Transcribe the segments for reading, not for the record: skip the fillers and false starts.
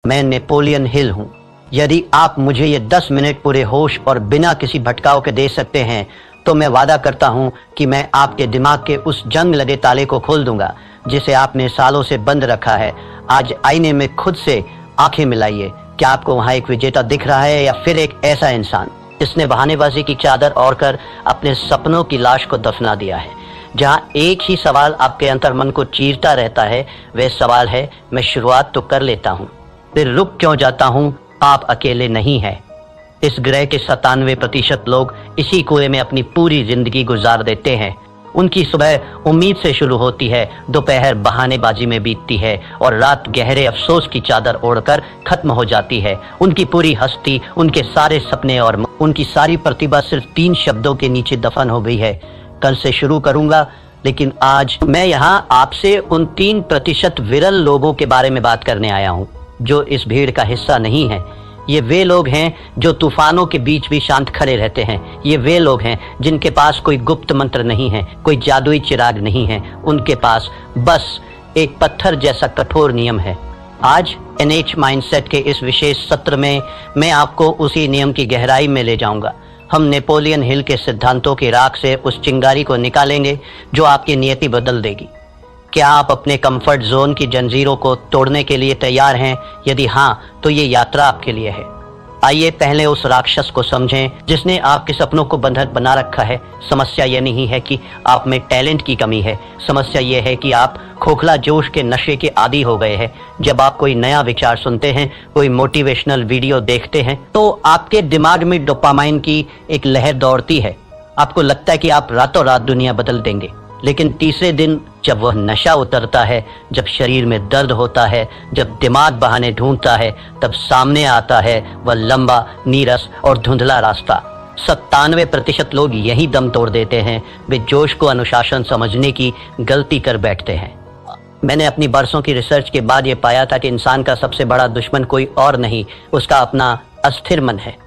मैं Napoleon Hill हूँ। यदि आप मुझे ये 10 मिनट पूरे होश और बिना किसी भटकाव के दे सकते हैं तो मैं वादा करता हूँ कि मैं आपके दिमाग के उस जंग लगे ताले को खोल दूंगा जिसे आपने सालों से बंद रखा है। आज आईने में खुद से आंखें मिलाइए। क्या आपको वहाँ एक विजेता दिख रहा है या फिर एक ऐसा इंसान जिसने बहानेबाजी की चादर ओढ़कर अपने सपनों की लाश को दफना दिया है? जहाँ एक ही सवाल आपके अंतर्मन को चीरता रहता है, वह सवाल है, मैं शुरुआत तो कर लेता हूँ, फिर रुक क्यों जाता हूँ? आप अकेले नहीं हैं। इस ग्रह के 97% लोग इसी कुएं में अपनी पूरी जिंदगी गुजार देते हैं। उनकी सुबह उम्मीद से शुरू होती है, दोपहर बहानेबाजी में बीतती है और रात गहरे अफसोस की चादर ओढ़कर खत्म हो जाती है। उनकी पूरी हस्ती, उनके सारे सपने और उनकी सारी प्रतिभा सिर्फ 3 शब्दों के नीचे दफन हो गई है। कल से शुरू करूंगा, लेकिन आज मैं यहाँ आपसे उन 3% विरल लोगों के बारे में बात करने आया हूँ जो इस भीड़ का हिस्सा नहीं है। ये वे लोग हैं जो तूफानों के बीच भी शांत खड़े रहते हैं। ये वे लोग हैं जिनके पास कोई गुप्त मंत्र नहीं है, कोई जादुई चिराग नहीं है। उनके पास बस एक पत्थर जैसा कठोर नियम है। आज एनएच माइंडसेट के इस विशेष सत्र में मैं आपको उसी नियम की गहराई में ले जाऊंगा। हम नेपोलियन हिल के सिद्धांतों की राख से उस चिंगारी को निकालेंगे जो आपकी नियति बदल देगी। क्या आप अपने कंफर्ट जोन की जंजीरों को तोड़ने के लिए तैयार हैं? यदि हाँ, तो ये यात्रा आपके लिए है। आइए पहले उस राक्षस को समझें जिसने आपके सपनों को बंधक बना रखा है। समस्या ये नहीं है कि आप में टैलेंट की कमी है, समस्या ये है कि आप खोखला जोश के नशे के आदी हो गए हैं। जब आप कोई नया विचार सुनते हैं, कोई मोटिवेशनल वीडियो देखते हैं, तो आपके दिमाग में डोपामाइन की एक लहर दौड़ती है। आपको लगता है कि आप रातों रात दुनिया बदल देंगे। लेकिन तीसरे दिन जब वह नशा उतरता है, जब शरीर में दर्द होता है, जब दिमाग बहाने ढूंढता है, तब सामने आता है वह लंबा, नीरस और धुंधला रास्ता। 97% लोग यही दम तोड़ देते हैं। वे जोश को अनुशासन समझने की गलती कर बैठते हैं। मैंने अपनी बरसों की रिसर्च के बाद ये पाया था कि इंसान का सबसे बड़ा दुश्मन कोई और नहीं, उसका अपना अस्थिर मन है।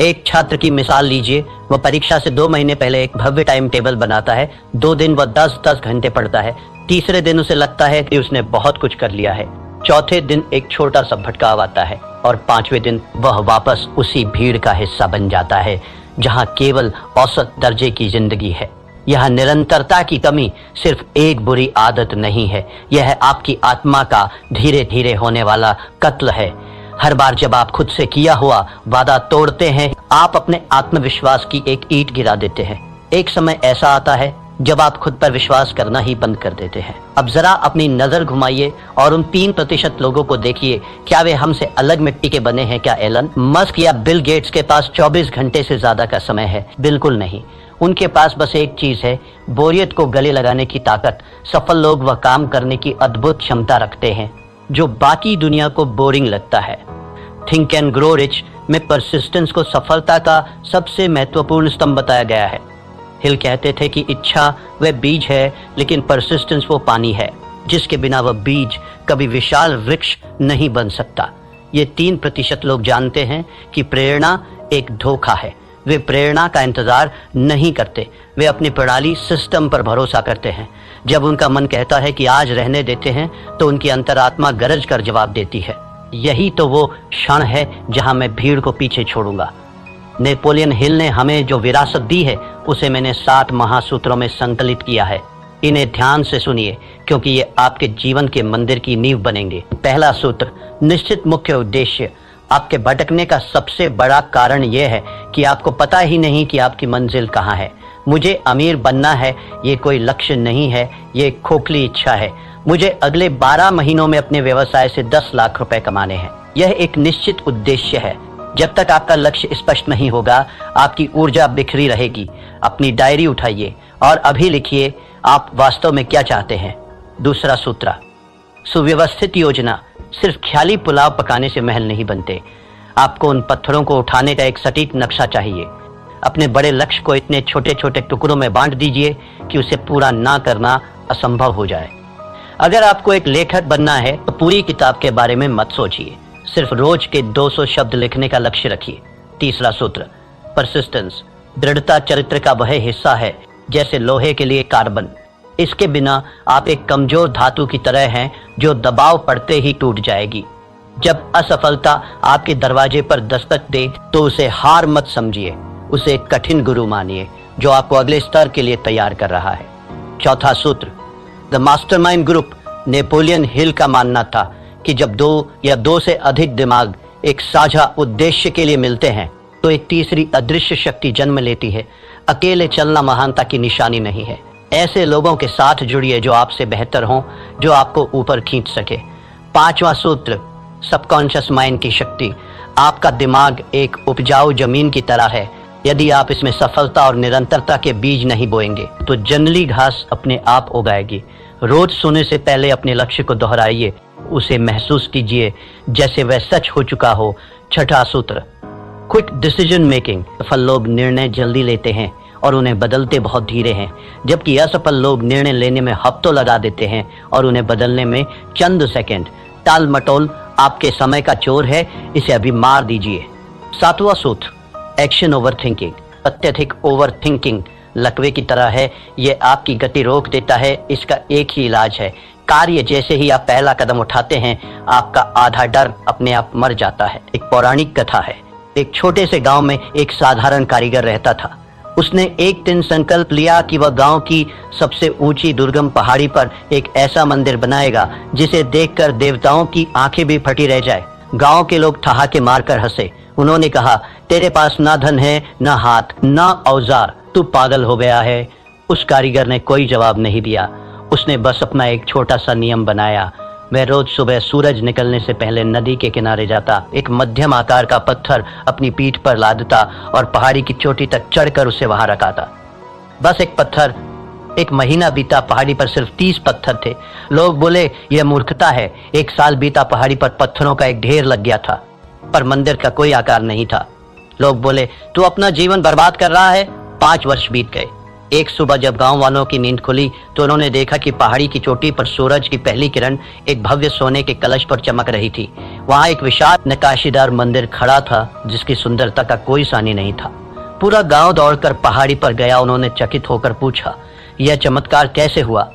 एक छात्र की मिसाल लीजिए। वह परीक्षा से 2 महीने पहले एक भव्य टाइम टेबल बनाता है। 2 दिन वह 10-10 घंटे पढ़ता है। तीसरे दिन उसे लगता है कि उसने बहुत कुछ कर लिया है। चौथे दिन एक छोटा सा भटकाव आता है और 5वें दिन वह वापस उसी भीड़ का हिस्सा बन जाता है जहां केवल औसत दर्जे की जिंदगी है। यह निरंतरता की कमी सिर्फ एक बुरी आदत नहीं है, यह आपकी आत्मा का धीरे धीरे होने वाला कत्ल है। हर बार जब आप खुद से किया हुआ वादा तोड़ते हैं, आप अपने आत्मविश्वास की एक ईंट गिरा देते हैं। एक समय ऐसा आता है जब आप खुद पर विश्वास करना ही बंद कर देते हैं। अब जरा अपनी नजर घुमाइए और उन 3% लोगों को देखिए। क्या वे हमसे अलग मिट्टी के बने हैं? क्या एलन मस्क या बिल गेट्स के पास 24 घंटे से ज्यादा का समय है? बिल्कुल नहीं। उनके पास बस एक चीज है, बोरियत को गले लगाने की ताकत। सफल लोग वह काम करने की अद्भुत क्षमता रखते हैं जो बाकी दुनिया को बोरिंग लगता है। थिंक एंड ग्रो रिच में परसिस्टेंस को सफलता का सबसे महत्वपूर्ण स्तंभ बताया गया है। हिल कहते थे कि इच्छा वह बीज है, लेकिन परसिस्टेंस वो पानी है जिसके बिना वह बीज कभी विशाल वृक्ष नहीं बन सकता। ये 3% लोग जानते हैं कि प्रेरणा एक धोखा है। वे प्रेरणा का इंतजार नहीं करते, वे अपनी प्रणाली सिस्टम पर भरोसा करते हैं। जब उनका मन कहता है कि आज रहने देते हैं, तो उनकी अंतरात्मा गरज कर जवाब देती है, यही तो वो क्षण है जहां मैं भीड़ को पीछे छोड़ूंगा। नेपोलियन हिल ने हमें जो विरासत दी है उसे मैंने 7 महासूत्रों में संकलित किया है। इन्हें ध्यान से सुनिए क्योंकि ये आपके जीवन के मंदिर की नींव बनेंगे। पहला सूत्र, निश्चित मुख्य उद्देश्य। आपके भटकने का सबसे बड़ा कारण यह है कि आपको पता ही नहीं कि आपकी मंजिल कहाँ है। मुझे अमीर बनना है, ये कोई लक्ष्य नहीं है, ये एक खोखली इच्छा है। मुझे अगले 12 महीनों में अपने व्यवसाय से 10 लाख रुपए कमाने हैं। यह एक निश्चित उद्देश्य है। जब तक आपका लक्ष्य स्पष्ट नहीं होगा, आपकी ऊर्जा बिखरी रहेगी। अपनी डायरी उठाइए और अभी लिखिए आप वास्तव में क्या चाहते हैं। दूसरा सूत्र, सुव्यवस्थित योजना। सिर्फ ख्याली पुलाव पकाने से महल नहीं बनते। आपको उन पत्थरों को उठाने का एक सटीक नक्शा चाहिए। अपने बड़े लक्ष्य को इतने छोटे छोटे टुकड़ों में बांट दीजिए कि उसे पूरा ना करना असंभव हो जाए। अगर आपको एक लेखक बनना है तो पूरी किताब के बारे में मत सोचिए, सिर्फ रोज के 200 शब्द लिखने का लक्ष्य रखिए। तीसरा सूत्र, परसिस्टेंस। दृढ़ता चरित्र का वह हिस्सा है जैसे लोहे के लिए कार्बन। इसके बिना आप एक कमजोर धातु की तरह हैं जो दबाव पड़ते ही टूट जाएगी। जब असफलता आपके दरवाजे पर दस्तक दे तो उसे हार मत समझिए, उसे एक कठिन गुरु मानिए जो आपको अगले स्तर के लिए तैयार कर रहा है। चौथा सूत्र, the mastermind group Napoleon Hill का मानना था कि जब दो या दो से अधिक दिमाग एक साझा उद्देश्य के लिए मिलते हैं तो एक तीसरी अदृश्य शक्ति जन्म लेती है। अकेले चलना महानता की निशानी नहीं है। ऐसे लोगों के साथ जुड़िए जो आपसे बेहतर हों, जो आपको ऊपर खींच सके। पांचवा सूत्र, सबकॉन्शियस माइंड की शक्ति। आपका दिमाग एक उपजाऊ जमीन की तरह है। यदि आप इसमें सफलता और निरंतरता के बीज नहीं बोएंगे तो जंगली घास अपने आप उगाएगी। रोज सोने से पहले अपने लक्ष्य को दोहराइए, उसे महसूस कीजिए जैसे वह सच हो चुका हो। छठा सूत्र, क्विक डिसीजन मेकिंग। सफल लोग निर्णय जल्दी लेते हैं और उन्हें बदलते बहुत धीरे हैं, जबकि असफल लोग निर्णय लेने में हफ्तों लगा देते हैं और उन्हें बदलने में चंद सेकंड। टाल मटोल आपके समय का चोर है, इसे अभी मार दीजिए। सातवां सूत्र, एक्शन ओवर थिंकिंग। अत्यधिक ओवर थिंकिंग लकवे की तरह है, ये आपकी गति रोक देता है। इसका एक ही इलाज है, कार्य जैसे ही आप पहला कदम उठाते हैं आपका आधा डर अपने आप मर जाता है। एक पौराणिक कथा है। एक छोटे से गांव में एक साधारण कारीगर रहता था। उसने एक दिन संकल्प लिया कि वह गांव की सबसे ऊंची दुर्गम पहाड़ी पर एक ऐसा मंदिर बनाएगा जिसे देखकर देवताओं की आंखें भी फटी रह जाए। गांव के लोग ठहाके मारकर हंसे। उन्होंने कहा, तेरे पास ना धन है, ना हाथ, ना औजार, तू पागल हो गया है। उस कारीगर ने कोई जवाब नहीं दिया। उसने बस अपना एक छोटा सा नियम बनाया। वह रोज सुबह सूरज निकलने से पहले नदी के किनारे जाता, एक मध्यम आकार का पत्थर अपनी पीठ पर लादता और पहाड़ी की चोटी तक चढ़कर उसे वहां रखाता। बस एक पत्थर। एक महीना बीता, पहाड़ी पर सिर्फ 30 पत्थर थे। लोग बोले, यह मूर्खता है। एक साल बीता, पहाड़ी पर पत्थरों का एक ढेर लग गया था, पर मंदिर का कोई आकार नहीं था। लोग बोले, तू अपना जीवन बर्बाद कर रहा है। 5 वर्ष बीत गए। एक सुबह जब गांव वालों की नींद खुली तो उन्होंने देखा कि पहाड़ी की चोटी पर सूरज की पहली किरण एक भव्य सोने के कलश पर चमक रही थी। वहां एक विशाल नक्काशीदार मंदिर खड़ा था जिसकी सुंदरता का कोई सानी नहीं था। पूरा गांव दौड़कर पहाड़ी पर गया। उन्होंने चकित होकर पूछा, यह चमत्कार कैसे हुआ?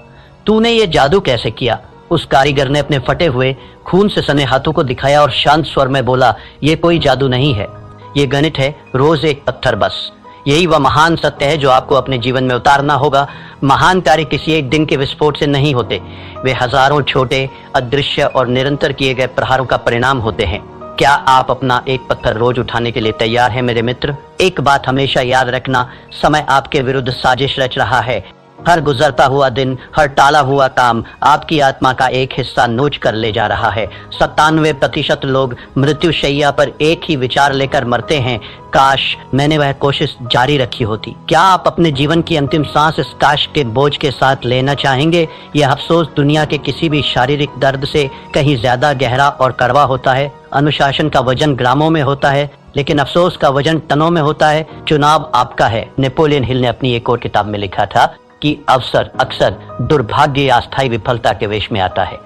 तूने ये जादू कैसे किया? उस कारीगर ने अपने फटे हुए खून से सने हाथों को दिखाया और शांत स्वर में बोला, ये कोई जादू नहीं है, ये गणित है, रोज एक पत्थर बस। यही वह महान सत्य है जो आपको अपने जीवन में उतारना होगा। महान कार्य किसी एक दिन के विस्फोट से नहीं होते, वे हजारों छोटे, अदृश्य और निरंतर किए गए प्रहारों का परिणाम होते हैं। क्या आप अपना एक पत्थर रोज उठाने के लिए तैयार हैं मेरे मित्र? एक बात हमेशा याद रखना, समय आपके विरुद्ध साजिश रच रहा है। हर गुजरता हुआ दिन, हर टाला हुआ काम आपकी आत्मा का एक हिस्सा नोच कर ले जा रहा है। 97% लोग मृत्युशैया पर एक ही विचार लेकर मरते हैं, काश मैंने वह कोशिश जारी रखी होती। क्या आप अपने जीवन की अंतिम सांस इस काश के बोझ के साथ लेना चाहेंगे? यह अफसोस दुनिया के किसी भी शारीरिक दर्द से कहीं ज्यादा गहरा और कड़वा होता है। अनुशासन का वजन ग्रामों में होता है, लेकिन अफसोस का वजन टनों में होता है। चुनाव आपका है। नेपोलियन हिल ने अपनी एक और किताब में लिखा था कि अवसर अक्सर दुर्भाग्य या अस्थायी विफलता के वेश में आता है।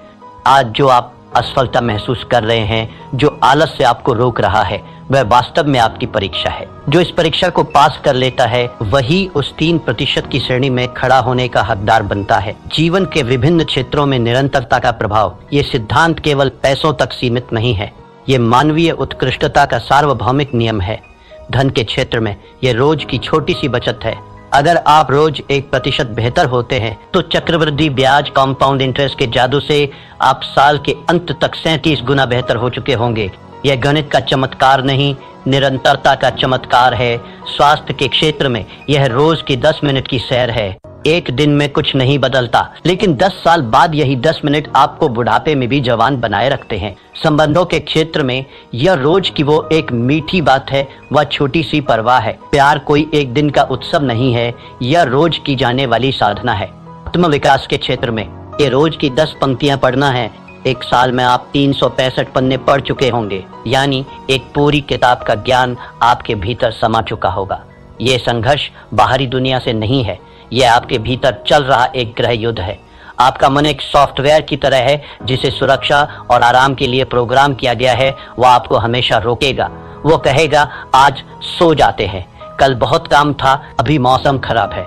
आज जो आप असफलता महसूस कर रहे हैं, जो आलस से आपको रोक रहा है, वह वास्तव में आपकी परीक्षा है। जो इस परीक्षा को पास कर लेता है वही उस 3% की श्रेणी में खड़ा होने का हकदार बनता है। जीवन के विभिन्न क्षेत्रों में निरंतरता का प्रभाव, ये सिद्धांत केवल पैसों तक सीमित नहीं है, ये मानवीय उत्कृष्टता का सार्वभौमिक नियम है। धन के क्षेत्र में ये रोज की छोटी सी बचत है। अगर आप रोज 1% बेहतर होते हैं तो चक्रवृद्धि ब्याज, कंपाउंड इंटरेस्ट के जादू से आप साल के अंत तक 37 गुना बेहतर हो चुके होंगे। यह गणित का चमत्कार नहीं, निरंतरता का चमत्कार है। स्वास्थ्य के क्षेत्र में यह रोज की 10 मिनट की सैर है। एक दिन में कुछ नहीं बदलता, लेकिन 10 साल बाद यही 10 मिनट आपको बुढ़ापे में भी जवान बनाए रखते हैं। संबंधों के क्षेत्र में यह रोज की वो एक मीठी बात है, वह छोटी सी परवाह है। प्यार कोई एक दिन का उत्सव नहीं है, यह रोज की जाने वाली साधना है। आत्म विकास के क्षेत्र में ये रोज की 10 पंक्तियां पढ़ना है। एक साल में आप 365 पन्ने पढ़ चुके होंगे, यानी एक पूरी किताब का ज्ञान आपके भीतर समा चुका होगा। ये संघर्ष बाहरी दुनिया से नहीं है, यह आपके भीतर चल रहा एक गृह युद्ध है। आपका मन एक सॉफ्टवेयर की तरह है जिसे सुरक्षा और आराम के लिए प्रोग्राम किया गया है। वह आपको हमेशा रोकेगा। वो कहेगा, आज सो जाते हैं, कल बहुत काम था, अभी मौसम खराब है।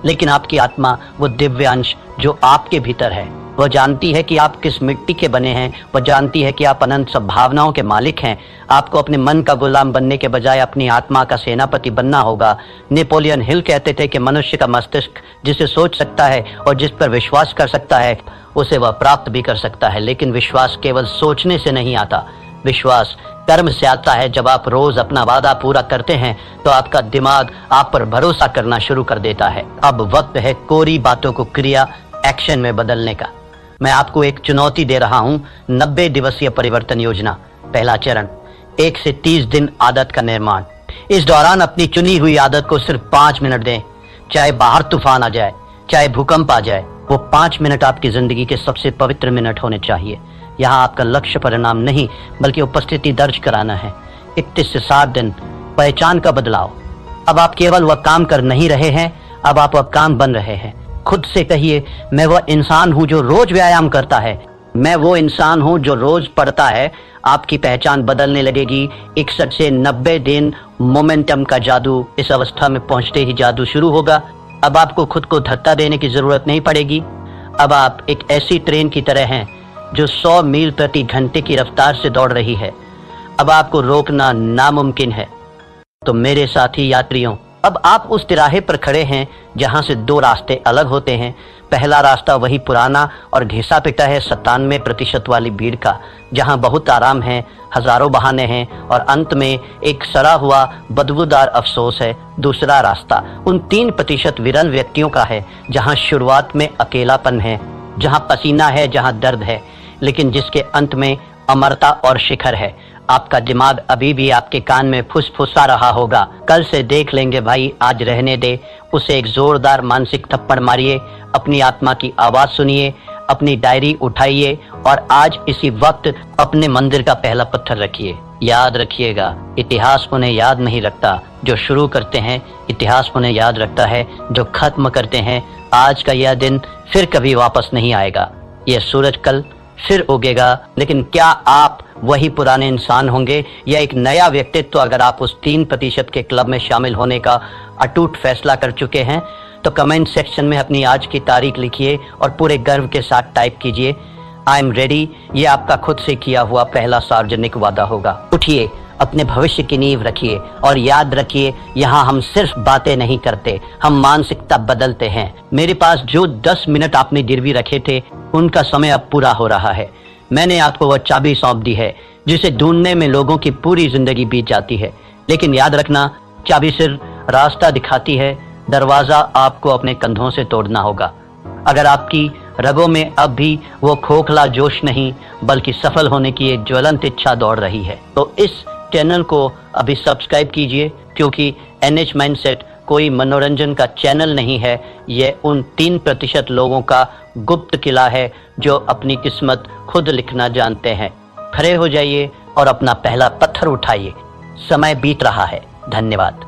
लेकिन आपकी आत्मा, वो दिव्य अंश जो आपके भीतर है, वह जानती है कि आप किस मिट्टी के बने हैं, वह जानती है कि आप अनंत संभावनाओं के मालिक हैं। आपको अपने मन का गुलाम बनने के बजाय अपनी आत्मा का सेनापति बनना होगा। नेपोलियन हिल कहते थे कि मनुष्य का मस्तिष्क जिसे सोच सकता है और जिस पर विश्वास कर सकता है उसे वह प्राप्त भी कर सकता है, लेकिन विश्वास केवल सोचने से नहीं आता। विश्वास कर्म से आता है। जब आप रोज अपना वादा पूरा करते हैं तो आपका दिमाग आप पर भरोसा करना शुरू कर देता है। अब वक्त है कोरी बातों को क्रिया एक्शन में बदलने का। मैं आपको एक चुनौती दे रहा हूं, 90 दिवसीय परिवर्तन योजना। पहला चरण, 1 से 30 दिन आदत का निर्माण। इस दौरान अपनी चुनी हुई आदत को सिर्फ 5 मिनट दें। चाहे बाहर तूफान आ जाए, चाहे भूकंप आ जाए, वो 5 मिनट आपकी जिंदगी के सबसे पवित्र मिनट होने चाहिए। यहाँ आपका लक्ष्य परिणाम नहीं बल्कि उपस्थिति दर्ज कराना है। 31 से 60 दिन, पहचान का बदलाव। अब आप केवल वह काम कर नहीं रहे हैं, अब आप वह काम बन रहे हैं। खुद से कहिए, मैं वह इंसान हूं जो रोज व्यायाम करता है, मैं वो इंसान हूं जो रोज पढ़ता है। आपकी पहचान बदलने लगेगी। 61 से 90 दिन मोमेंटम का जादू। इस अवस्था में पहुंचते ही जादू शुरू होगा। अब आपको खुद को धक्का देने की जरूरत नहीं पड़ेगी। अब आप एक ऐसी ट्रेन की तरह हैं जो 100 मील प्रति घंटे की रफ्तार से दौड़ रही है। अब आपको रोकना नामुमकिन है। तो मेरे साथी यात्रियों, अब आप उस तिराहे पर खड़े हैं जहां से 2 रास्ते अलग होते हैं। पहला रास्ता वही पुराना और घिसा पिटा है 97% वाली भीड़ का, जहां बहुत आराम है, हजारों बहाने हैं और अंत में एक सड़ा हुआ बदबूदार अफसोस है। दूसरा रास्ता उन 3% विरल व्यक्तियों का है जहां शुरुआत में अकेलापन है, जहां पसीना है, जहां दर्द है, लेकिन जिसके अंत में अमरता और शिखर है। आपका दिमाग अभी भी आपके कान में फुसफुसा रहा होगा, कल से देख लेंगे भाई, आज रहने दे। उसे एक जोरदार मानसिक थप्पड़ मारिए, अपनी आत्मा की आवाज सुनिए, अपनी डायरी उठाइए और आज इसी वक्त अपने मंदिर का पहला पत्थर रखिए। याद रखिएगा, इतिहास उन्हें याद नहीं रखता जो शुरू करते हैं, इतिहास उन्हें याद रखता है जो खत्म करते हैं। आज का यह दिन फिर कभी वापस नहीं आएगा। यह सूरज कल फिर उगेगा, लेकिन क्या आप वही पुराने इंसान होंगे या एक नया व्यक्तित्व? अगर आप उस 3% के क्लब में शामिल होने का अटूट फैसला कर चुके हैं तो कमेंट सेक्शन में अपनी आज की तारीख लिखिए और पूरे गर्व के साथ टाइप कीजिए, आई एम रेडी। ये आपका खुद से किया हुआ पहला सार्वजनिक वादा होगा। उठिए, अपने भविष्य की नींव रखिए और याद रखिए, यहाँ हम सिर्फ बातें नहीं करते, हम मानसिकता बदलते हैं। मेरे पास जो 10 मिनट आपने गिरवी रखे थे उनका समय अब पूरा हो रहा है। मैंने आपको वह चाबी सौंप दी है जिसे ढूंढने में लोगों की पूरी जिंदगी बीत जाती है, लेकिन याद रखना, चाबी सिर्फ रास्ता दिखाती है, दरवाजा आपको अपने कंधों से तोड़ना होगा। अगर आपकी रगों में अब भी वो खोखला जोश नहीं बल्कि सफल होने की एक ज्वलंत इच्छा दौड़ रही है तो इस चैनल को अभी सब्सक्राइब कीजिए, क्योंकि NH माइंडसेट कोई मनोरंजन का चैनल नहीं है। यह उन 3% लोगों का गुप्त किला है जो अपनी किस्मत खुद लिखना जानते हैं। खड़े हो जाइए और अपना पहला पत्थर उठाइए। समय बीत रहा है। धन्यवाद।